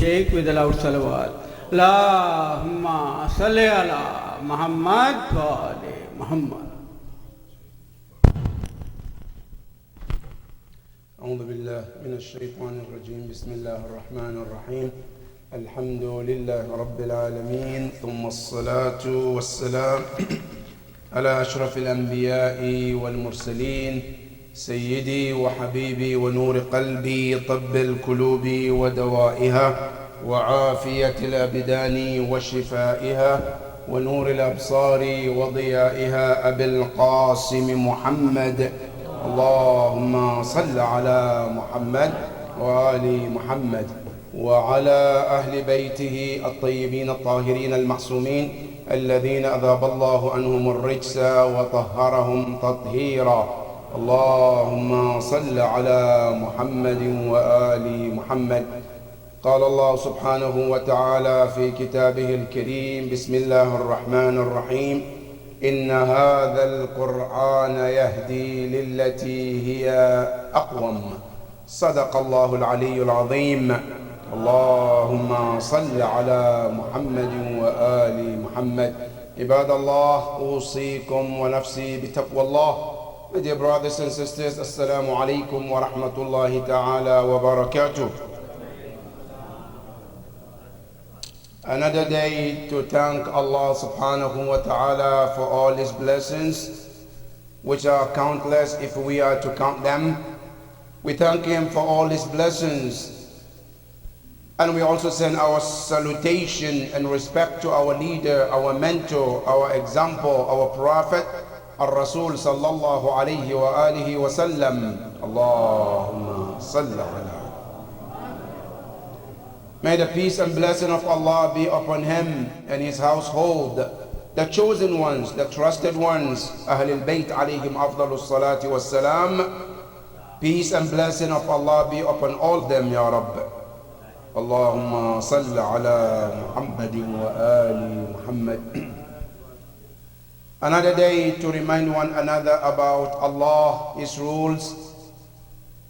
shake with a loud salawat. Allahumma salli ala Muhammad wa ali Muhammad. أعوذ بالله من الشيطان الرجيم. بسم الله الرحمن الرحيم. الحمد لله رب العالمين، ثم الصلاة والسلام على أشرف الأنبياء والمرسلين، سيدي وحبيبي ونور قلبي، طب القلوب ودوائها، وعافية الأبدان وشفائها، ونور الأبصار وضيائها، أبي القاسم محمد. اللهم صل على محمد وآل محمد وعلى أهل بيته الطيبين الطاهرين المعصومين الذين أذهب الله عنهم الرجس وطهرهم تطهيرا. اللهم صل على محمد وآل محمد. قال الله سبحانه وتعالى في كتابه الكريم: بسم الله الرحمن الرحيم، إن هذا القرآن يهدي للتي هي أقوم. صدق الله العلي العظيم. اللهم صل على محمد وآل محمد. عباد الله، أوصيكم ونفسي بتقوى الله. My dear brothers and sisters, Assalamu alaikum wa rahmatullahi ta'ala wa barakatuh. Another day to thank Allah subhanahu wa ta'ala for all His blessings, which are countless if we are to count them. We thank Him for all His blessings. And we also send our salutation and respect to our leader, our mentor, our example, our prophet, Ar-Rasul sallallahu alayhi wa alihi wa sallam. Allahumma salli ala. May the peace and blessing of Allah be upon him and his household, the chosen ones, the trusted ones, Ahlul Bayt alayhim afdalus salati was salam. Peace and blessing of Allah be upon all of them, Ya Rabb. Allahumma salli ala Muhammadin wa ali Muhammad. Another day to remind one another about Allah, His rules.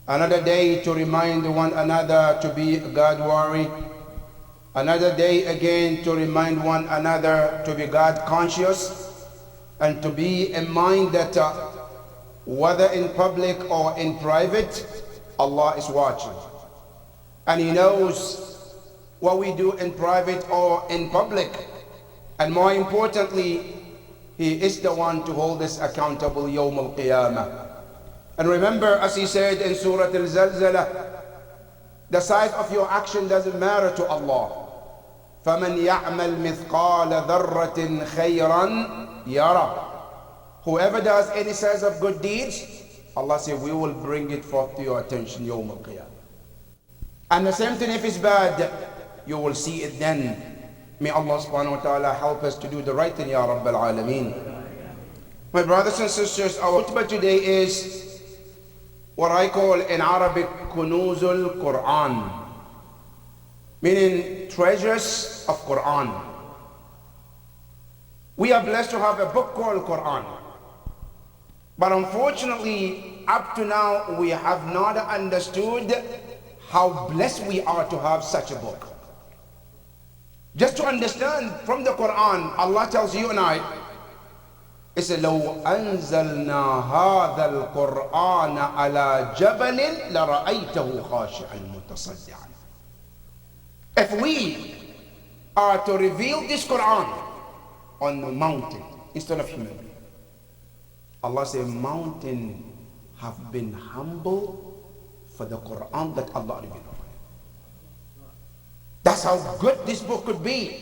Another day to remind one another to be God-worthy. Another day again to remind one another to be God-conscious and to be in mind that whether in public or in private, Allah is watching. And He knows what we do in private or in public. And more importantly, He is the one to hold us accountable Yawm al-Qiyamah. And remember, as He said in Surah Al-Zalzalah, the size of your action doesn't matter to Allah. فَمَنْ يَعْمَلْ مِثْقَالَ ذَرَّةٍ خَيْرًا يَرَى. Whoever does any size of good deeds, Allah said, we will bring it forth to your attention Yawm al-Qiyamah. And the same thing if it's bad, you will see it then. May Allah subhanahu wa ta'ala help us to do the right thing, Ya Rabbal Alameen. My brothers and sisters, our khutbah today is what I call in Arabic Kunuzul Quran, meaning treasures of Quran. We are blessed to have a book called Quran, but unfortunately up to now we have not understood how blessed we are to have such a book. Just to understand from the Quran, Allah tells you and I, He said, لو أنزلنا هذا القرآن على جبل لرأيته خاشعا متصدعا. If we are to reveal this Quran on the mountain instead of human being, Allah said, mountain have been humble for the Quran that Allah revealed. That's how good this book could be.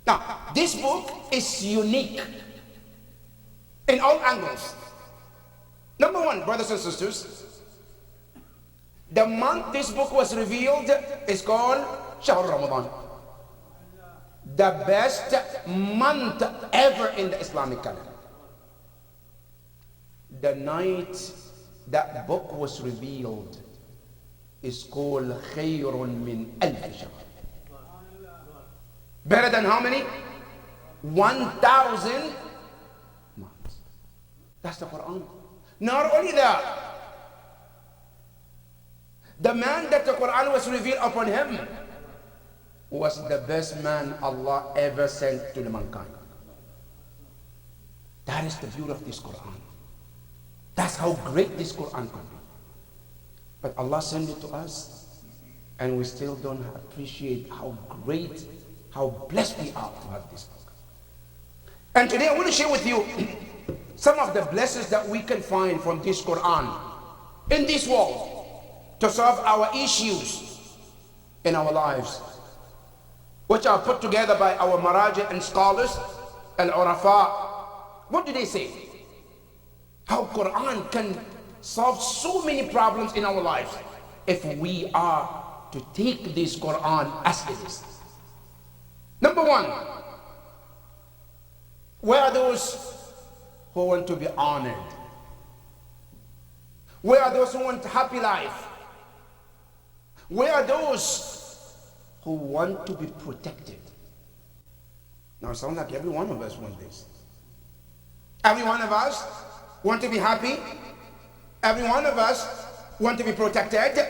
Now, this book is unique in all angles. Number one, brothers and sisters, the month this book was revealed is called Shahr Ramadan. The best month ever in the Islamic calendar. The night that book was revealed is called Khayrun min Alf Shahr. Better than how many? 1,000 months. That's the Quran. Not only that, The man that the Quran was revealed upon him was the best man Allah ever sent to the mankind. That is the beauty of this Quran. That's how great this Quran can be. But Allah sent it to us, and we still don't appreciate how great, how blessed we are to have this book. And today I want to share with you some of the blessings that we can find from this Quran in this world to solve our issues in our lives, which are put together by our maraji and scholars, al-urafa. What do they say? How Quran can solve so many problems in our lives if we are to take this Quran as it is. Number one, where are those who want to be honored? Where are those who want a happy life? Where are those who want to be protected? Now it sounds like every one of us wants this. Every one of us want to be happy. Every one of us want to be protected.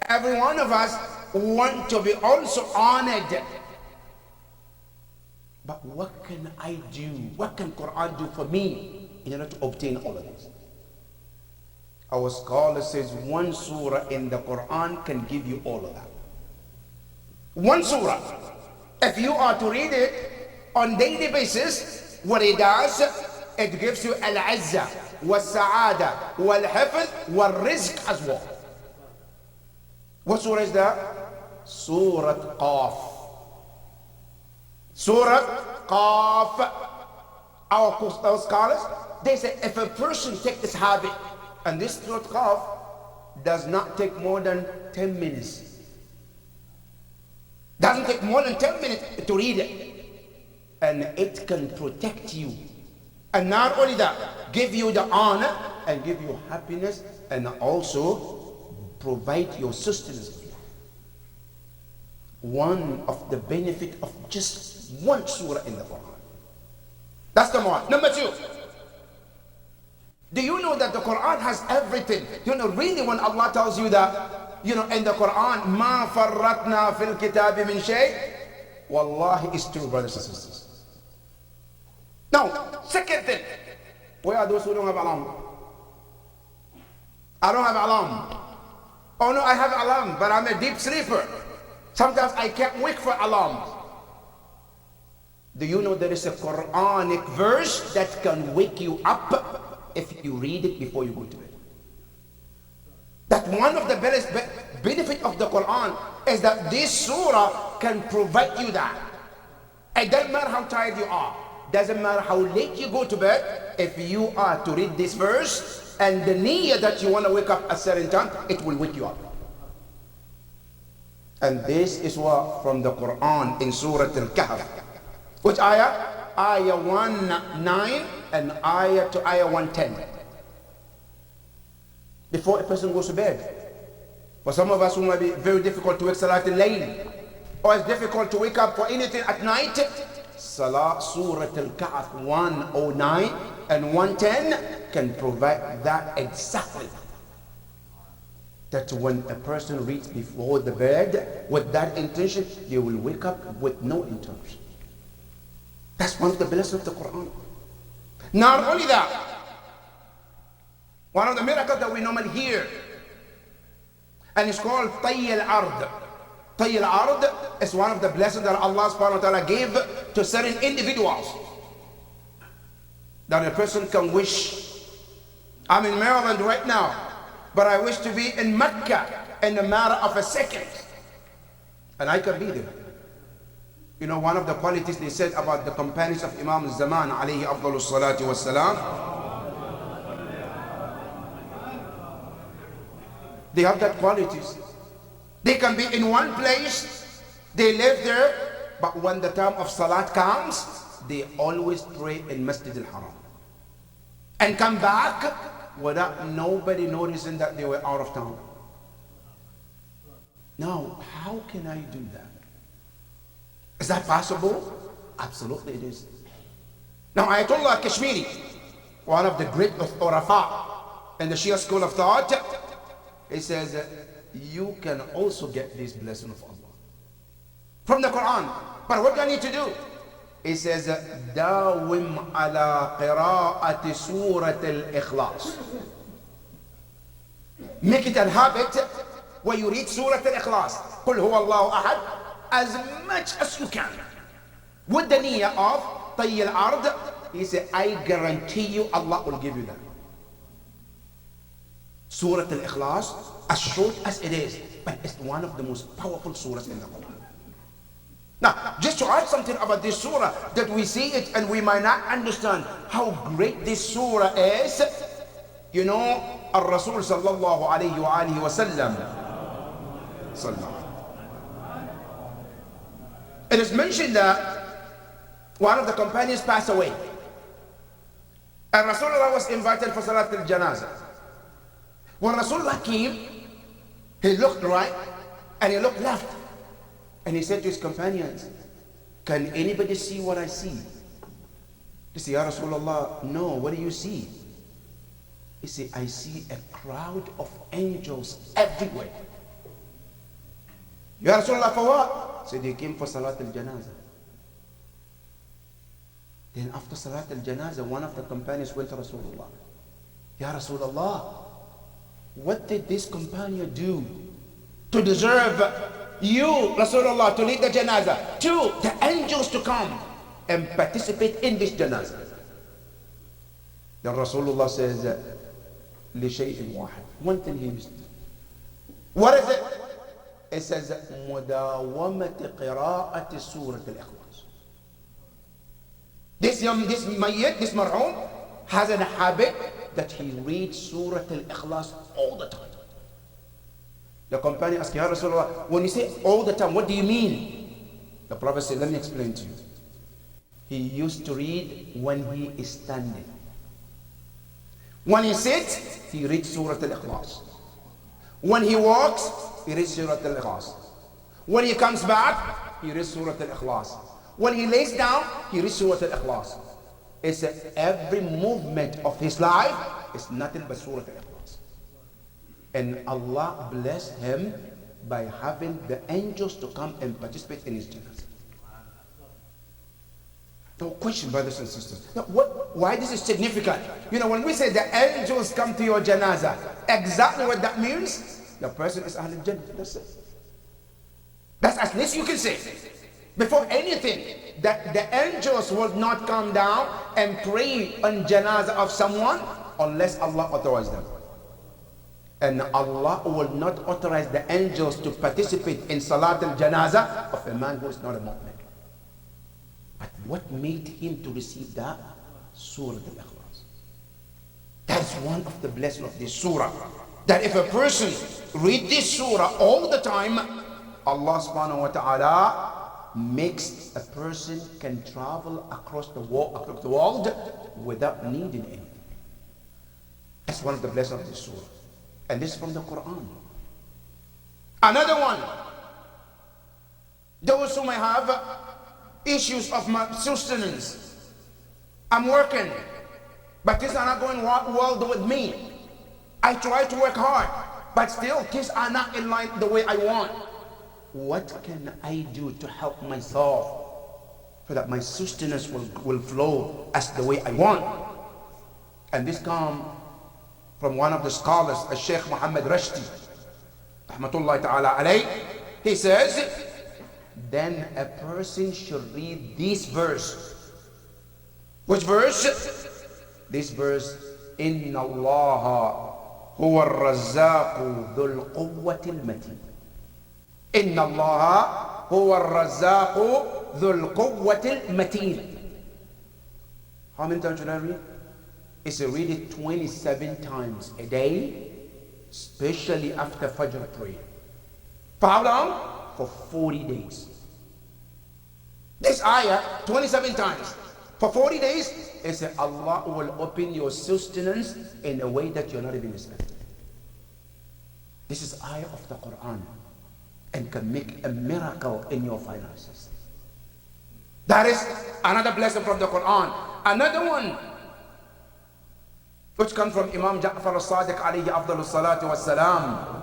Every one of us want to be also honored. But what can I do? What can Quran do for me in order to obtain all of this? Our scholar says one surah in the Quran can give you all of that. One surah. If you are to read it on daily basis, what it does, it gives you al-azza, wal-sa'ada, wal-hifz, wal-rizq as well. What surah is that? Surah Qaf. Surah Qaf. Our scholars, they say if a person takes this habit, and this Surah Qaf does not take more than 10 minutes. Doesn't take more than 10 minutes to read it. And it can protect you. And not only that, give you the honor and give you happiness and also provide your sustenance. One of the benefit of just one surah in the Quran. That's number one. Number two, do you know that the Quran has everything? You know, really when Allah tells you that, you know, in the Quran, ma farratna fil kitabi min shay, wallahi, it's true, brothers and sisters. Now, second thing, where are those who don't have alarm? I don't have alarm. Oh no, I have alarm, but I'm a deep sleeper. Sometimes I can't wake for alarm. Do you know there is a Quranic verse that can wake you up if you read it before you go to bed? That one of the benefit of the Quran is that this surah can provide you that. It doesn't matter how tired you are. Doesn't matter how late you go to bed. If you are to read this verse and the niyyah that you want to wake up at a certain time, it will wake you up. And this is what from the Quran in Surah Al-Kahf. Which ayah? Ayah 1:9 and ayah to ayah 1:10. Before a person goes to bed. For some of us, it might be very difficult to wake Salat al-Layl, or it's difficult to wake up for anything at night. Surah Al-Kahf 109 and 110 can provide that exactly. That when a person reads before the bed with that intention, they will wake up with no interruption. That's one of the blessings of the Quran. Not only that, one of the miracles that we normally hear, and it's called Tayy al-Ard. Tayy al-Ard is one of the blessings that Allah subhanahu wa ta'ala gave to certain individuals. That a person can wish, I'm in Maryland right now, but I wish to be in Mecca in a matter of a second. And I can be there. You know, one of the qualities they said about the companions of Imam Zaman alayhi afdalu salatu wassalam, they have that qualities. They can be in one place, they live there, but when the time of Salat comes, they always pray in Masjid al-Haram. And come back without nobody noticing that they were out of town. Now, how can I do that? Is that possible? Absolutely it is. Now, Ayatollah Kashmiri, one of the great urafa in the Shia school of thought, he says, you can also get this blessing of Allah from the Quran. But what do I need to do? It says, داوم على قراءة سورة الإخلاص. Make it a habit where you read Surah Al-Ikhlas, قل هو الله أحد, as much as you can. With the niyyah of طي الأرض, he said, I guarantee you Allah will give you that. Surah Al-Ikhlas, as short as it is, but it's one of the most powerful surahs in the Quran. Now, just to add something about this surah, that we see it and we might not understand how great this surah is. You know, Al-Rasul sallallahu alayhi wa alihi wa sallam, it is mentioned that one of the companions passed away. And Rasulullah was invited for Salat al-Janazah. When Rasulullah came, he looked right and he looked left. And he said to his companions, can anybody see what I see? They said, Ya Rasulullah, no, what do you see? He said, I see a crowd of angels everywhere. Ya Rasulullah, for what? He said, they came for Salat al-Janazah. Then after Salat al-Janazah, one of the companions went to Rasulullah. Ya Rasulullah, what did this companion do to deserve you, Rasulullah, to lead the janazah, to the angels to come and participate in this janazah? Then Rasulullah says, لِشَيْءٍ وَاحِدٍ, one thing he used. What is it? It says, مُدَاوَمَةِ قِرَاءَةِ سُورَةِ الْإِخْلَاصِ. This mayyit, this marhum, has a habit that he reads Surah Al-Ikhlas all the time. The companion asked, Ya Rasulullah, when you say all the time, what do you mean? The Prophet said, let me explain to you. He used to read when he is standing. When he sits, he reads Surah Al-Ikhlas. When he walks, he reads Surah Al-Ikhlas. When he comes back, he reads Surah Al-Ikhlas. When he lays down, he reads Surah Al-Ikhlas. It's every movement of his life is nothing but Surah Al-Ikhlas. And Allah blessed him by having the angels to come and participate in his janazah. No question, brothers and sisters. Now, why this is significant? You know, when we say the angels come to your janazah, exactly what that means, the person is Ahlul Jannah. That's it. That's at least you can say. Before anything, that the angels will not come down and pray on janazah of someone unless Allah authorizes them. And Allah will not authorize the angels to participate in Salat al-Janazah of a man who is not a mu'min. But what made him to receive that? Surah Al-Ikhlas. That's one of the blessings of this surah. That if a person read this surah all the time, Allah subhanahu wa ta'ala makes a person can travel across the world without needing anything. That's one of the blessings of this surah. And this is from the Quran. Another one, those who may have issues of sustenance. I'm working, but things are not going well with me. I try to work hard, but still things are not in line the way I want. What can I do to help myself so that my sustenance will flow as the way I want? And this comes from one of the scholars, Sheikh Muhammad Rashdi, rahmatullahi ta'ala alayh. He says, then a person should read this verse. Which verse? This verse, Inna Allah huwa ar-razzaqu dhul quwwati al-matin. Inna Allah huwa ar-razzaqu dhul quwwati al-matin. How many times should I read? It's to read it 27 times a day, especially after Fajr prayer. For how long? For 40 days. This ayah, 27 times. For 40 days, it says Allah will open your sustenance in a way that you're not even expecting. This is ayah of the Quran and can make a miracle in your finances. That is another blessing from the Quran. Another one, which comes from Imam Ja'far al-Sadiq alayhi afdalu salatu wassalam.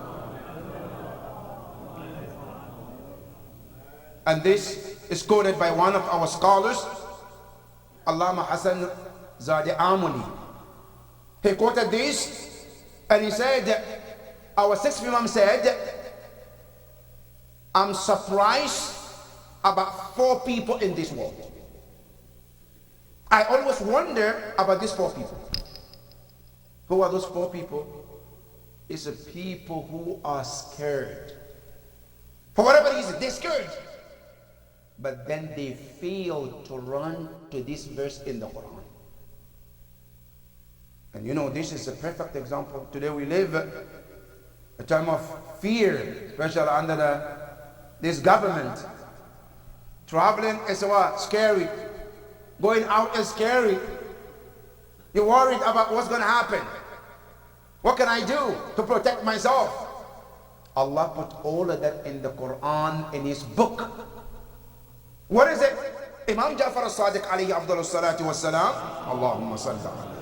And this is quoted by one of our scholars, Allama Hassan Zadi Amuli. He quoted this and he said, our sixth Imam said, I'm surprised about 4 people in this world. I always wonder about these 4 people. Who are those 4 people? It's the people who are scared. For whatever reason, they're scared. But then they fail to run to this verse in the Quran. And you know, this is a perfect example. Today we live a time of fear, especially under this government. Traveling is what? Scary. Going out is scary. You're worried about what's going to happen. What can I do to protect myself? Allah put all of that in the Quran, in his book. What is it? Imam Ja'far al-Sadiq alayhi afdalu salatu wassalam, Allahumma salli alayhi.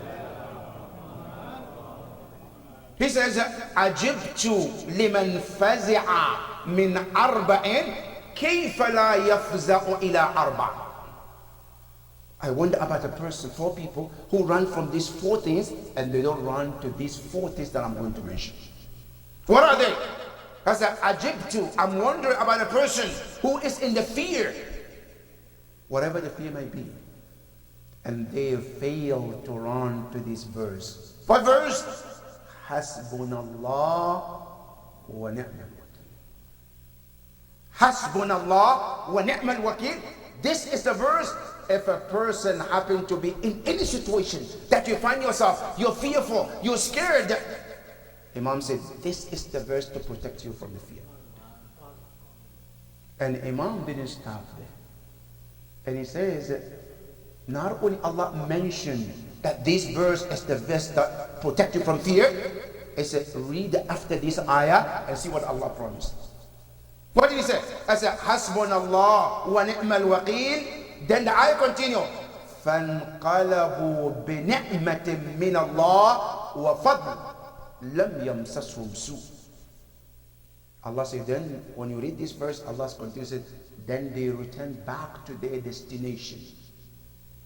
He says, Ajibtu liman fazi'a min arba'in, kayfa la yafza'u ila arba'. I wonder about a person, 4 people who run from these 4 things and they don't run to these 4 things that I'm going to mention. What are they? I said, Ajibtu, I'm wondering about a person who is in the fear, whatever the fear may be, and they fail to run to this verse. What verse? Hasbunallah wa ni'mal wakil. Hasbunallah wa ni'mal wakil. This is the verse. If a person happen to be in any situation that you find yourself, you're fearful, you're scared, Imam said, this is the verse to protect you from the fear. And Imam didn't stop there. And he says, not only Allah mentioned that this verse is the verse that protects you from fear, he said, read after this ayah and see what Allah promised. What did he say? I said, Hasbunallah wa ni'mal wakil. Then the ayah continue. فَانْقَلَبُوا بِنِعْمَةٍ مِّنَ اللَّهِ وَفَضْلٍ لَمْ يَمْسَسْهُمْ سُوءٌ. Allah said, then when you read this verse, Allah continues, said, then they return back to their destination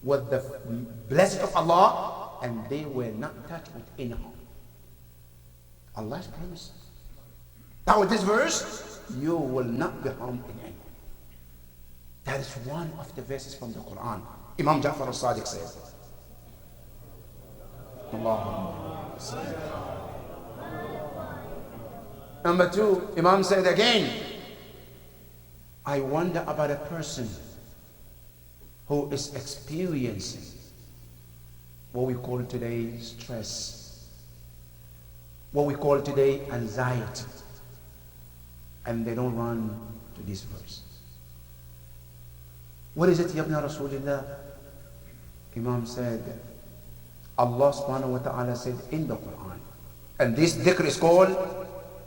with the blessing of Allah, and they were not touched with any harm. Allah's promise. Now with this verse, you will not be harmed in any way. That is one of the verses from the Quran. Imam Ja'far al-Sadiq says, Number 2, Imam said again, I wonder about a person who is experiencing what we call today stress, what we call today anxiety, and they don't run to this verse. What is it, Yabna Rasulullah? Imam said, Allah subhanahu wa ta'ala said in the Quran, and this dhikr is called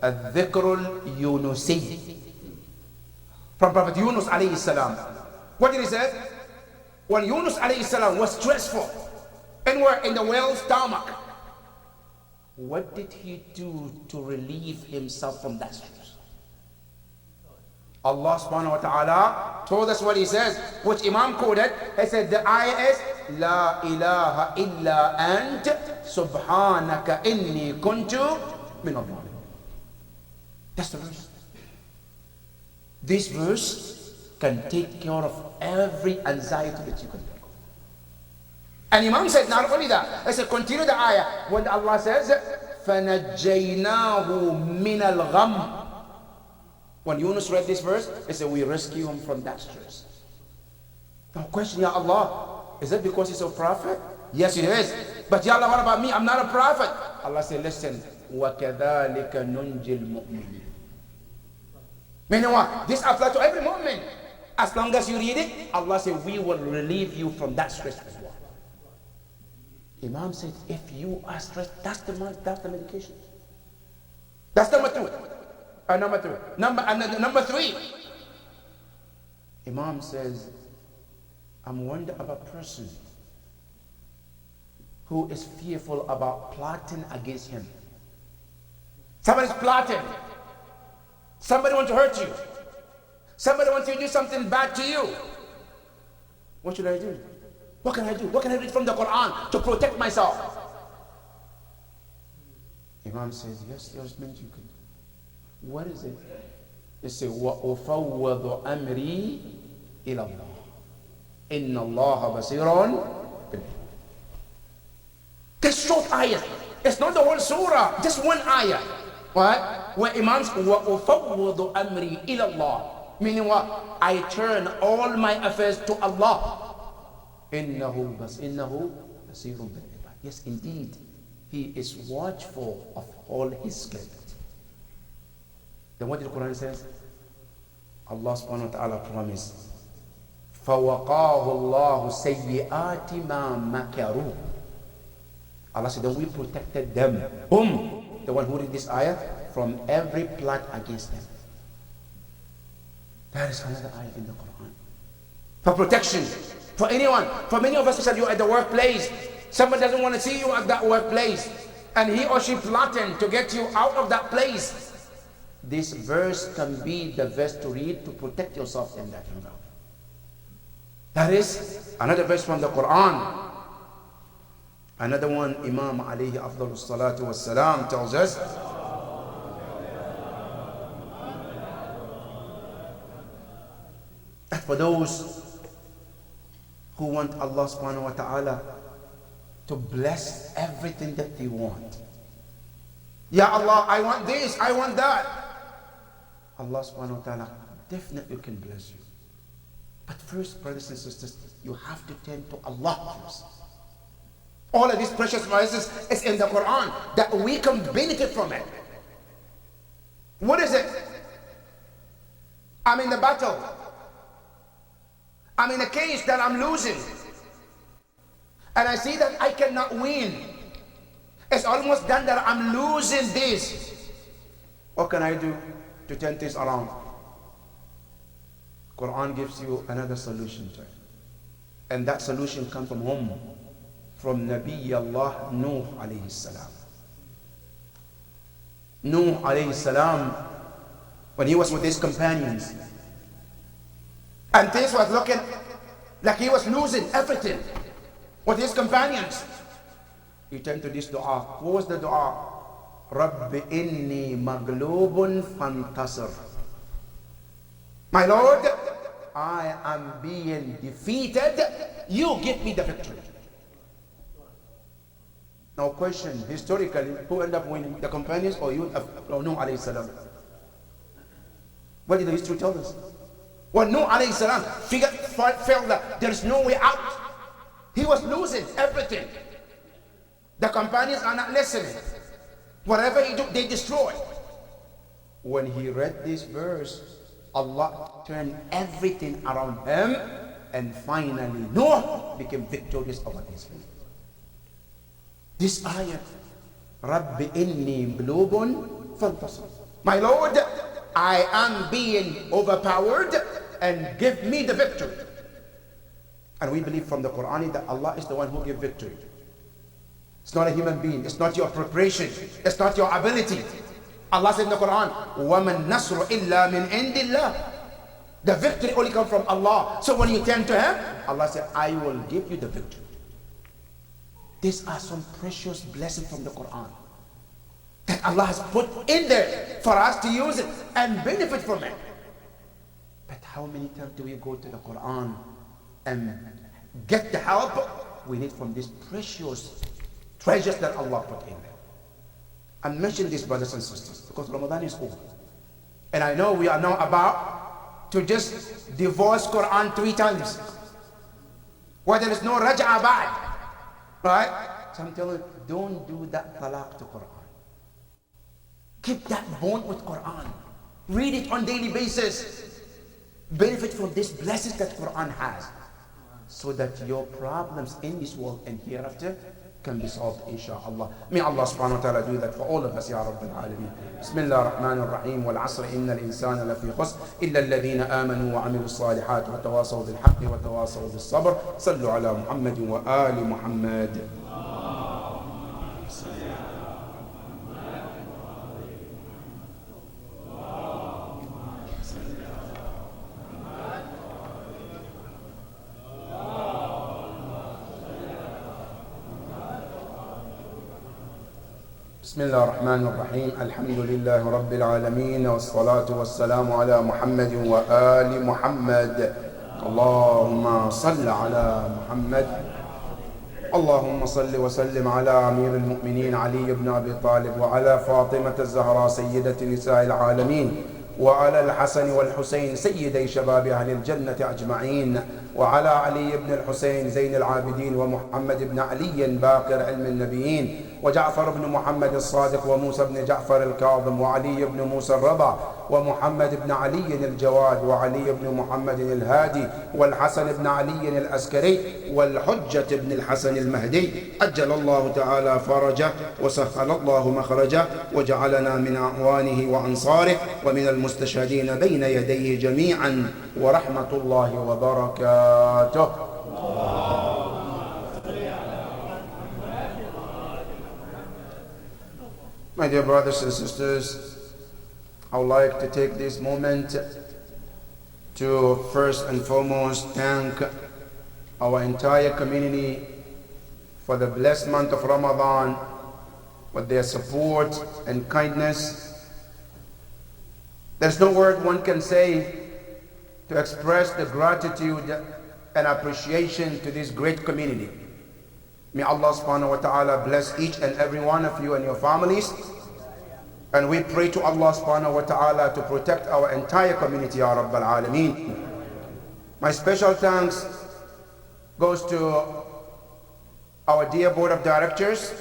al-dhikrul yunusi, from Prophet Yunus alayhi salam. What did he say? When Yunus alayhi salam was stressful and were in the whale's stomach, what did he do to relieve himself from that stress? Allah subhanahu wa ta'ala told us what he says, which Imam quoted. He said the ayah is La ilaha illa ant subhanaka inni kuntu min adh-dhalimin. That's the verse. This verse can take care of every anxiety that you can think of. And Imam said not only that, he said continue the ayah when Allah says فَنَجَّيْنَاهُ مِنَ الْغَمِّ. When Yunus read this verse, he said, we rescue him from that stress. Now question, Ya Allah, is that because he's a prophet? Yes, he is. But Ya Allah, what about me? I'm not a prophet. Allah said, listen, وَكَذَلِكَ نُنْجِ الْمُؤْمِنِينَ. Meaning what? This applies to every moment. As long as you read it, Allah said, we will relieve you from that stress as well. Imam said, if you are stressed, that's the medication. That's number 2. Number 3. Imam says, I'm wondering about a person who is fearful about plotting against him. Somebody's plotting. Somebody wants to hurt you. Somebody wants to do something bad to you. What should I do? What can I do? What can I read from the Quran to protect myself? Imam says, yes, your husband, you can. What is it? They say, وَأُفَوَّضُ أَمْرِي إِلَى اللَّهِ إِنَّ اللَّهَ بَصِيرٌ. This short ayah. It's not the whole surah, just one ayah. What? Where Imams, وَأُفَوَّضُ أَمْرِي إِلَى اللَّهِ. Meaning what? I turn all my affairs to Allah. إِنَّهُ بَصِيرٌ بِالْعِبَادِ. Yes, indeed. He is watchful of all his slaves. Then what did the Quran says? Allah subhanahu wa ta'ala promised, فَوَقَاهُ اللَّهُ سَيِّئَاتِ مَا مَكَرُوا. Allah said, then we protected them. Whom? The one who read this ayah, from every plot against them. That is another ayah in the Quran. For protection, for anyone. For many of us, especially you at the workplace, somebody doesn't want to see you at that workplace, and he or she plotting to get you out of that place. This verse can be the verse to read to protect yourself in that environment. That is another verse from the Quran. Another one, Imam alayhi afdalus salatu wassalam tells us, that for those who want Allah subhanahu wa ta'ala to bless everything that they want. Ya Allah, I want this, I want that. Allah subhanahu wa ta'ala definitely can bless you. But first, brothers and sisters, you have to turn to Allah first. All of these precious verses is in the Quran that we can benefit from it. What is it? I'm in the battle. I'm in a case that I'm losing. And I see that I cannot win. It's almost done that I'm losing this. What can I do to turn things around? Quran gives you another solution to it. And that solution comes from whom? From Nabi Allah Nuh alayhi salam. Nuh alayhi salam, when he was with his companions, and things was looking like he was losing everything with his companions, he turned to this dua. What was the dua? Rabbi inni maglubun fantasir. My Lord, I am being defeated. You give me the victory. Now question, historically, who ended up winning? The companions or you? Nuh alayhi salam? What did the history tell us? When Nuh alayhi salam felt that there is no way out, he was losing everything. The companions are not listening. Whatever he do, they destroy. When he read this verse, Allah turned everything around him, and finally Noah became victorious over his people. This ayah, Rabbi inni globun fantasir. My Lord, I am being overpowered, and give me the victory. And we believe from the Quran that Allah is the one who gives victory. It's not a human being. It's not your preparation. It's not your ability. Allah said in the Quran, وَمَن نَصْرُ إِلَّا مِنْ عِنْدِ اللَّهِ. The victory only comes from Allah. So when you turn to Him, Allah said, I will give you the victory. These are some precious blessings from the Quran that Allah has put in there for us to use it and benefit from it. But how many times do we go to the Quran and get the help we need from these precious treasures that Allah put in there? I mention this, brothers and sisters, because Ramadan is over. And I know we are now about to just divorce Quran 3 times, where there is no raj'a ba'd. Right? So I'm telling you, don't do that talaq to Quran. Keep that bond with Quran. Read it on daily basis. Benefit from these blessings that Quran has, so that your problems in this world and hereafter can be solved, inshaAllah. May Allah subhanahu wa ta'ala do that for all of us, Ya Rabbil Alameen. Bismillah ar-Rahman ar-Rahim. Wal asr inna al-insana lafi khusr illa alladhina amanu wa amilu salihat wa tawasaw bil haqqi wa tawasaw bis sabr. Sallu ala Muhammadin wa ali Muhammad. بسم الله الرحمن الرحيم الحمد لله رب العالمين والصلاة والسلام على محمد وآل محمد اللهم صل على محمد اللهم صل وسلم على أمير المؤمنين علي بن أبي طالب وعلى فاطمة الزهراء سيدة نساء العالمين وعلى الحسن والحسين سيدي شباب أهل الجنة أجمعين وعلى علي بن الحسين زين العابدين ومحمد بن علي باقر علم النبيين وجعفر بن محمد الصادق وموسى بن جعفر الكاظم وعلي بن موسى الرضا ومحمد بن علي الجواد وعلي بن محمد الهادي والحسن بن علي العسكري والحجة بن الحسن المهدي عجل الله تعالى فرجه وسهل الله مخرجه وجعلنا من أعوانه وأنصاره ومن المستشهدين بين يديه جميعا ورحمة الله وبركاته. My dear brothers and sisters, I would like to take this moment to first and foremost thank our entire community for the blessed month of Ramadan with their support and kindness. There's no word one can say to express the gratitude and appreciation to this great community. May Allah subhanahu wa ta'ala bless each and every one of you and your families. And we pray to Allah subhanahu wa ta'ala to protect our entire community, Ya Rabbal Alameen. My special thanks goes to our dear Board of Directors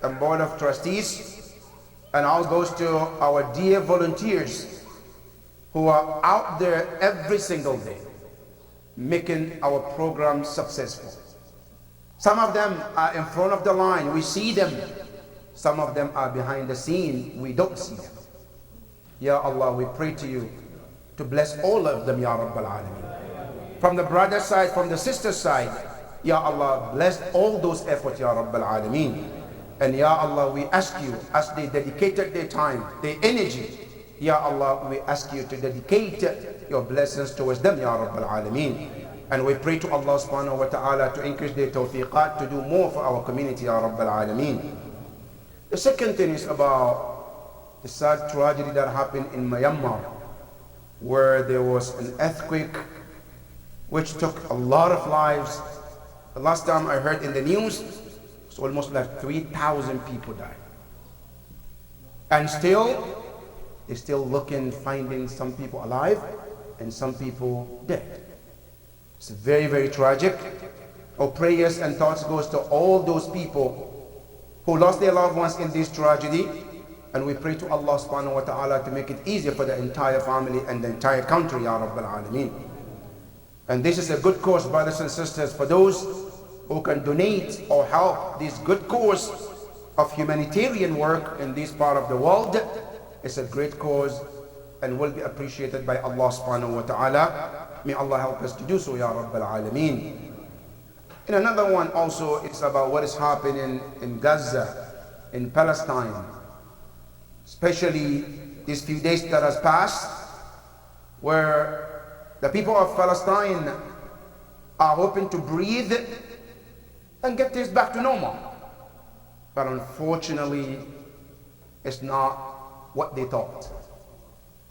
and Board of Trustees, and also goes to our dear volunteers who are out there every single day making our program successful. Some of them are in front of the line, we see them. Some of them are behind the scene, we don't see them. Ya Allah, we pray to you to bless all of them, Ya Rabbal Alameen. From the brother side, from the sister side, Ya Allah, bless all those efforts, Ya Rabbal Alameen. And Ya Allah, we ask you, as they dedicated their time, their energy, Ya Allah, we ask you to dedicate your blessings towards them, Ya Rabbal Alameen. And we pray to Allah subhanahu wa ta'ala to increase their tawfiqat to do more for our community, Ya Rabbal Alameen. The second thing is about the sad tragedy that happened in Myanmar, where there was an earthquake which took a lot of lives. The last time I heard in the news, it's almost like 3,000 people died. And still, they're still looking, finding some people alive and some people dead. It's very, very tragic. Our prayers and thoughts goes to all those people who lost their loved ones in this tragedy, and we pray to Allah subhanahu wa ta'ala to make it easier for the entire family and the entire country, Ya Rabbal Alameen. And this is a good cause, brothers and sisters, for those who can donate or help this good cause of humanitarian work in this part of the world. It's a great cause and will be appreciated by Allah subhanahu wa ta'ala. May Allah help us to do so, Ya Rabbal Alameen. And another one also is about what is happening in Gaza, in Palestine, especially these few days that has passed, where the people of Palestine are hoping to breathe and get this back to normal. But unfortunately, it's not what they thought.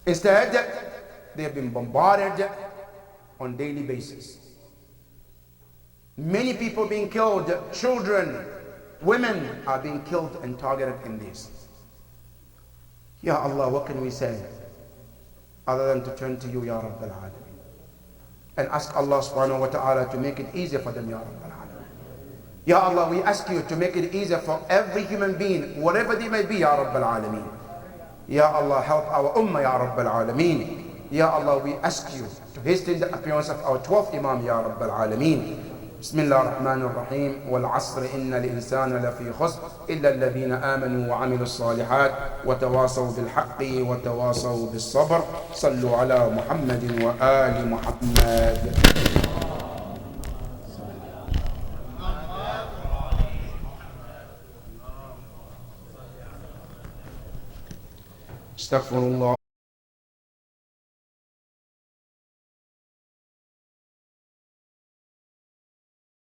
Instead, they have been bombarded on a daily basis. Many people being killed, children, women are being killed and targeted in this. Ya Allah, what can we say other than to turn to you, Ya Rabbal Alameen, and ask Allah subhanahu wa ta'ala to make it easier for them, Ya Rabbal Alameen. Ya Allah, we ask you to make it easier for every human being, whatever they may be, Ya Rabbal Alameen. Ya Allah, help our ummah, Ya Rabbal Alameen. Ya Allah, we ask you to hasten the appearance of our 12th Imam, Ya Rabbal Alameen. بسم الله الرحمن الرحيم والعصر إن الإنسان لفي خسر إلا الذين آمنوا وعملوا الصالحات وتواصوا بالحق وتواصوا بالصبر صلوا على محمد وآل محمد. استغفر الله.